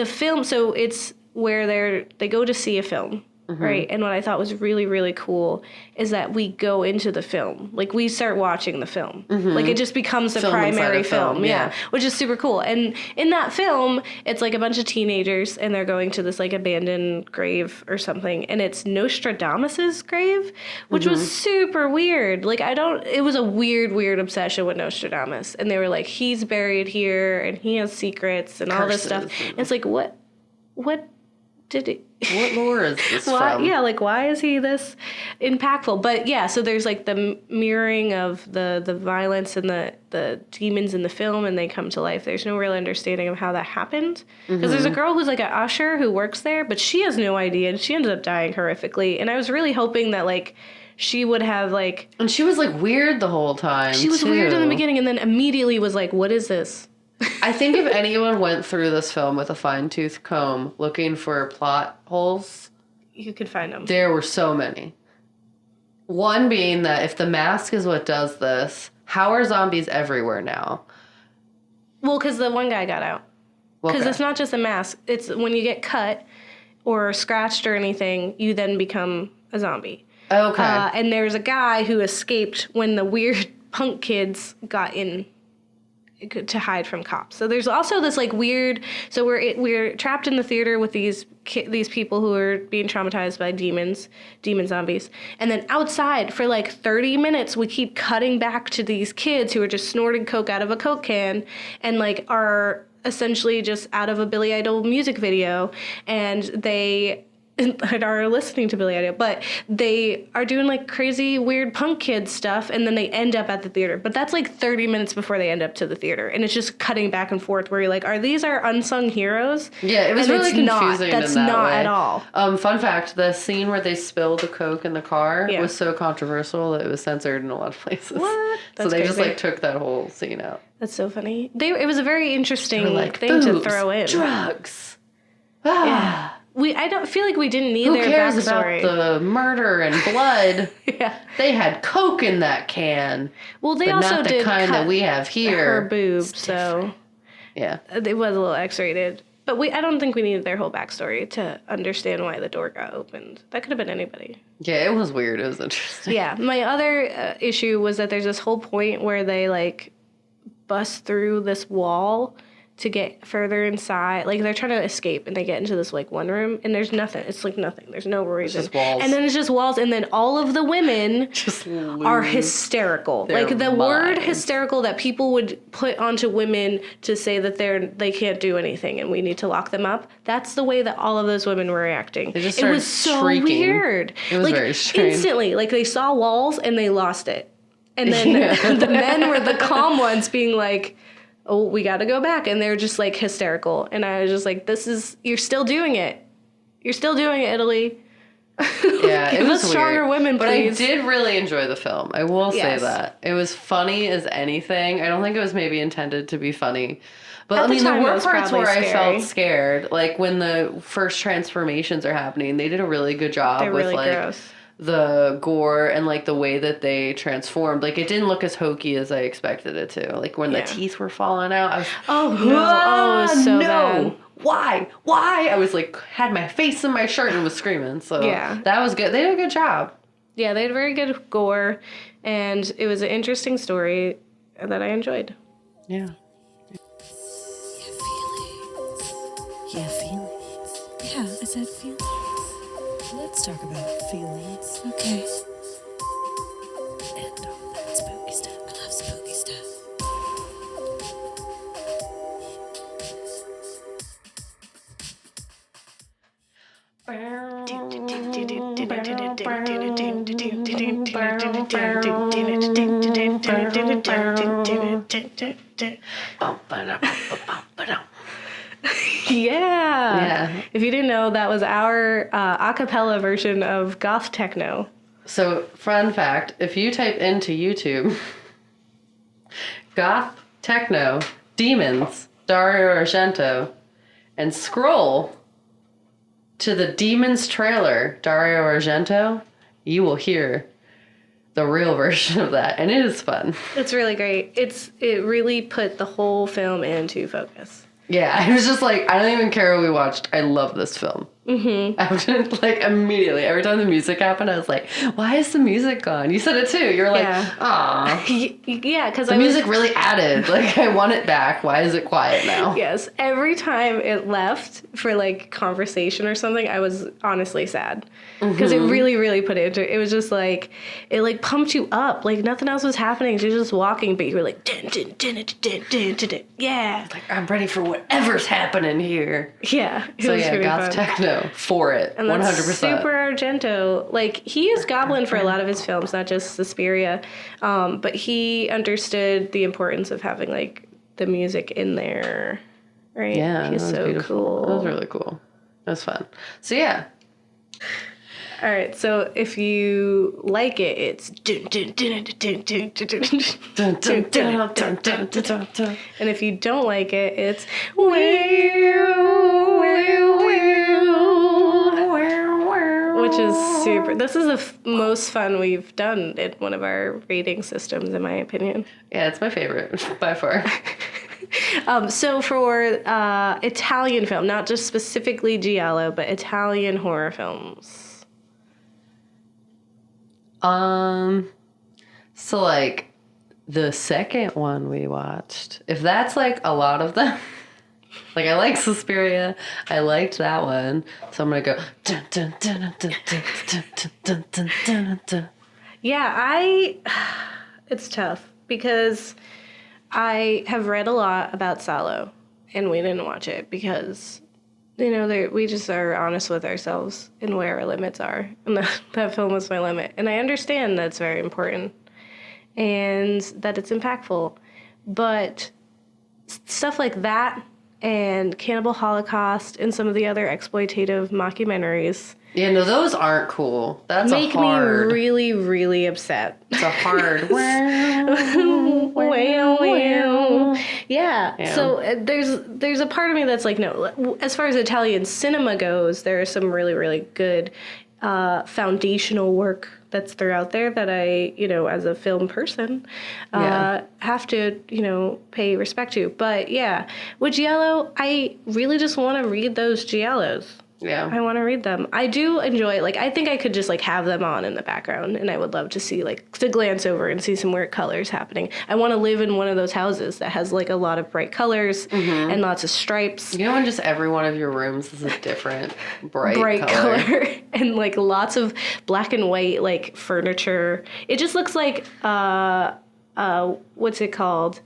film, so it's where they go to see a film, right? And what I thought was really, really cool is that we go into the film. Like, we start watching the film. Like, it just becomes the primary film. Yeah. Which is super cool. And in that film, it's like a bunch of teenagers, and they're going to this, like, abandoned grave or something. And it's Nostradamus's grave, which was super weird. Like, it was a weird, weird obsession with Nostradamus. And they were like, he's buried here, and he has secrets, and all this stuff. And it's like, what did it... What lore is this from? Yeah, like, why is he this impactful? But yeah, so there's like the mirroring of the violence and the demons in the film, and they come to life. There's no real understanding of how that happened. Because there's a girl who's like an usher who works there, but she has no idea, and she ended up dying horrifically. And I was really hoping that, like, she would have like... And she was like weird the whole time, She was weird in the beginning and then immediately was like, what is this? I think if anyone went through this film with a fine-tooth comb looking for plot holes... You could find them. There were so many. One being that if the mask is what does this, how are zombies everywhere now? Well, because the one guy got out. Because it's not just a mask. It's when you get cut or scratched or anything, you then become a zombie. Okay. And there's a guy who escaped when the weird punk kids got in to hide from cops. So there's also this like weird. So we're trapped in the theater with these people who are being traumatized by demon zombies, and then outside for like 30 minutes we keep cutting back to these kids who are just snorting coke out of a Coke can and like are essentially just out of a Billy Idol music video, and they are listening to Billy Idol, but they are doing like crazy weird punk kid stuff, and then they end up at the theater. But that's like 30 minutes before they end up to the theater, and it's just cutting back and forth where you're like, are these our unsung heroes? Yeah, it was really confusing. That's in that not way. at all. Fun fact, the scene where they spilled the Coke in the car was so controversial that it was censored in a lot of places. What? So they just like took that whole scene out. That's so funny. It was a very interesting like, thing to throw in. Drugs. Yeah. I don't feel like we didn't need their backstory. Who cares about the murder and blood? Yeah. They had Coke in that can. Well, they but also not the did kind cut that we have here. her boobs, so yeah, it was a little X-rated. But I don't think we needed their whole backstory to understand why the door got opened. That could have been anybody. Yeah, it was weird. It was interesting. Yeah, my other issue was that there's this whole point where they like bust through this wall to get further inside. Like, they're trying to escape, and they get into this, like, one room, and there's nothing. It's, like, nothing. There's no reason. It's just walls. And then it's just walls, and then all of the women just are hysterical. Like, the word hysterical that people would put onto women to say that they can't do anything and we need to lock them up, that's the way that all of those women were reacting. They just it was so shrieking. weird. It was like, very strange. Instantly, like, they saw walls, and they lost it. And then the men were the calm ones being like, oh, we got to go back. And they're just like hysterical. And I was just like, you're still doing it. You're still doing it, Italy. Yeah, it was stronger weird. women, please. But I did really enjoy the film. I will say that. It was funny as anything. I don't think it was maybe intended to be funny. But I mean, there were parts where I felt scared. Like when the first transformations are happening, they did a really good job with really like gross. The gore and like the way that they transformed. Like it didn't look as hokey as I expected it to. Like when the teeth were falling out, I was it was so bad. Why? I was like had my face in my shirt and was screaming. So that was good. They did a good job. Yeah, they had very good gore, and it was an interesting story that I enjoyed. Yeah. Yeah, feelings. Yeah, I said feelings. Let's talk about feelings. Okay. And all that spooky stuff. I love spooky stuff. Yeah. If you didn't know, that was our a cappella version of goth techno. So, fun fact, if you type into YouTube, goth techno, demons, Dario Argento, and scroll to the Demons trailer, Dario Argento, you will hear the real version of that, and it is fun. It's really great. It really put the whole film into focus. Yeah, I was just like, I don't even care what we watched. I love this film. Mm-hmm. I was like, immediately, every time the music happened, I was like, why is the music gone? You said it too. You're like, aw. Yeah, because the music really added. Like, I want it back. Why is it quiet now? Yes, every time it left for like conversation or something, I was honestly sad. Because it really, really put it into it. It was just like, it like pumped you up. Like nothing else was happening. You're just walking, but you were like, dun, dun, dun, dun, dun, dun, dun, dun. Yeah. Like, I'm ready for whatever's happening here. Yeah. So yeah, goth techno for it. And 100%. Super Argento. Like, he is Goblin for a lot of his films, not just Suspiria. But he understood the importance of having like the music in there. Right? Yeah. He's so beautiful. cool. That was really cool. That was fun. So yeah. All right, so if you like it, it's dun, dun, dun, dun, dun, dun, dun, Dun, dun, dun, dun, dun, dun, dun, dun, dun, dun. and if you don't like it, it's which is super. This is the most fun we've done in one of our rating systems, in my opinion. Yeah, it's my favorite by far. So for Italian film, not just specifically Giallo, but Italian horror films. So like the second one we watched, if that's like a lot of them, like I like Suspiria, I liked that one, so I'm gonna go. Dun, dun, dun, dun, dun, dun, dun, dun, dun, dun. Yeah, it's tough because I have read a lot about Salo, and we didn't watch it because, we just are honest with ourselves and where our limits are, and that film was my limit. And I understand that's very important and that it's impactful, but stuff like that and Cannibal Holocaust and some of the other exploitative mockumentaries Yeah, no, those aren't cool. That's make a hard. me really, really upset. It's a hard. Yeah. So there's a part of me that's like, no. As far as Italian cinema goes, there is some really, really good foundational work that's throughout there that I, as a film person, have to, pay respect to. But yeah, with Giallo, I really just want to read those Giallos. Yeah. I want to read them. I do enjoy, I think I could just, have them on in the background, and I would love to see, to glance over and see some weird colors happening. I want to live in one of those houses that has, a lot of bright colors and lots of stripes. When just every one of your rooms is a different bright color. And, lots of black and white, furniture. It just looks like, what's it called?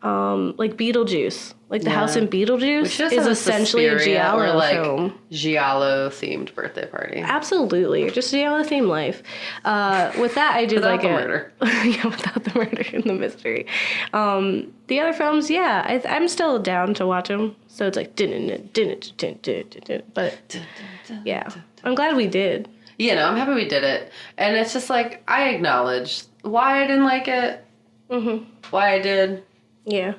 Beetlejuice. The house in Beetlejuice is essentially a Giallo film. Giallo themed birthday party. Absolutely. Just Giallo themed life. With that, I did without the murder. Yeah, without the murder and the mystery. The other films, yeah, I'm still down to watch them. So it's but yeah, I'm glad we did. I'm happy we did it. And it's just I acknowledge why I didn't like it, why I did. Yeah.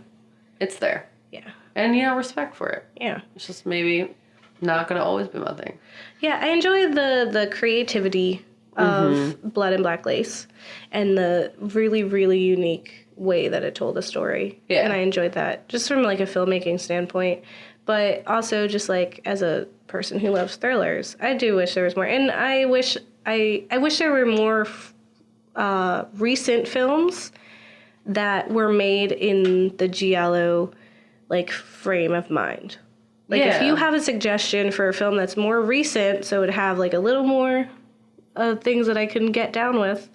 It's there. Yeah. And, respect for it. Yeah. It's just maybe not going to always be my thing. Yeah, I enjoy the creativity of Blood and Black Lace and the really, really unique way that it told a story. Yeah. And I enjoyed that just from, a filmmaking standpoint. But also just, as a person who loves thrillers, I do wish there was more. And I wish there were more recent films that were made in the Giallo, frame of mind. If you have a suggestion for a film that's more recent, so it'd have, a little more things that I can get down with,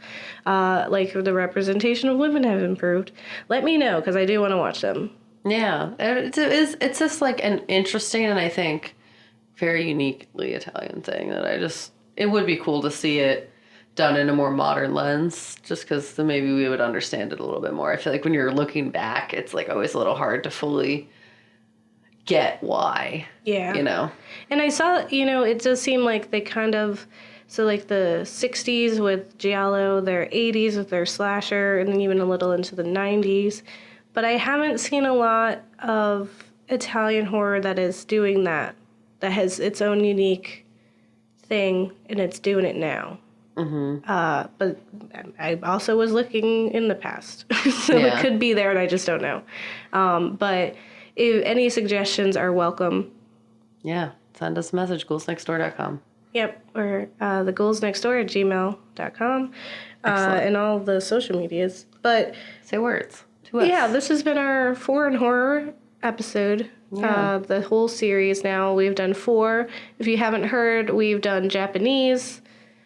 the representation of women have improved, let me know, because I do want to watch them. Yeah. It's just, an interesting and I think very uniquely Italian thing that it would be cool to see it done in a more modern lens, just because then maybe we would understand it a little bit more. I feel like when you're looking back, it's always a little hard to fully get why. Yeah. And I saw, it does seem like they kind of, so the 60s with Giallo, their 80s with their slasher, and then even a little into the 90s. But I haven't seen a lot of Italian horror that is doing that has its own unique thing, and it's doing it now. But I also was looking in the past, so it could be there and I just don't know. But if any suggestions are welcome. Yeah, send us a message, ghoulsnextdoor.com. Yep, or the ghoulsnextdoor@gmail.com, and all the social medias. But say words to us. Yeah, this has been our foreign horror episode. The whole series now. We've done 4. If you haven't heard, we've done Japanese,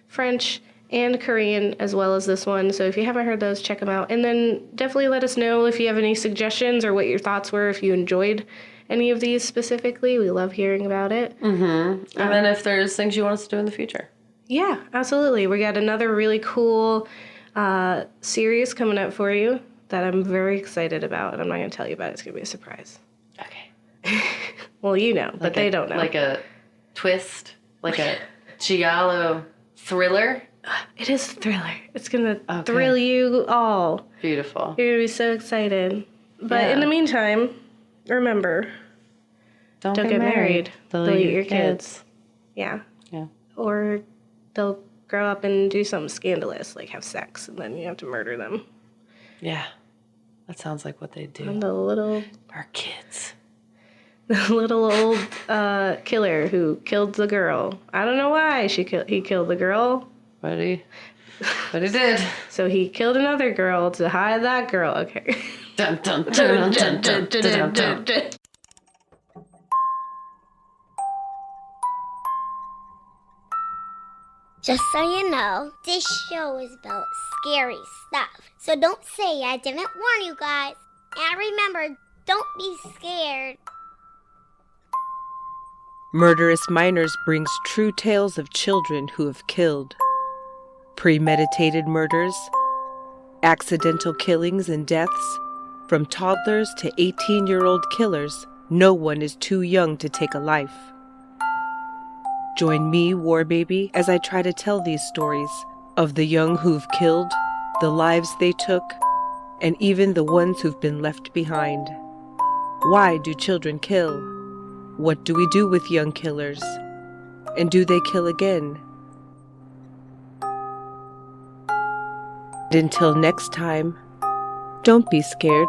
French, and Korean, as well as this one. So if you haven't heard those, check them out. And then definitely let us know if you have any suggestions or what your thoughts were, if you enjoyed any of these specifically. We love hearing about it. And then if there's things you want us to do in the future. Yeah, absolutely. We got another really cool series coming up for you that I'm very excited about. And I'm not going to tell you about it. It's going to be a surprise. Okay. Well, but they don't know. Like a twist, like a Giallo Thriller? It is a thriller. It's going to thrill you all. Beautiful. You're going to be so excited. But in the meantime, remember, don't get married. They'll eat your kids. Yeah. Yeah. Or they'll grow up and do something scandalous, like have sex, and then you have to murder them. Yeah. That sounds like what they do. And the little... Our kids. The little old killer who killed the girl. I don't know why he killed the girl. But he did. So he killed another girl to hide that girl. Okay. Dun, dun, dun, dun, dun, dun, dun, dun. Just so you know, this show is about scary stuff. So don't say I didn't warn you guys. And remember, don't be scared. Murderous Minors brings true tales of children who have killed. Premeditated murders, accidental killings and deaths, from toddlers to 18-year-old killers, no one is too young to take a life. Join me, War Baby, as I try to tell these stories of the young who've killed, the lives they took, and even the ones who've been left behind. Why do children kill? What do we do with young killers? And do they kill again? Until next time, don't be scared.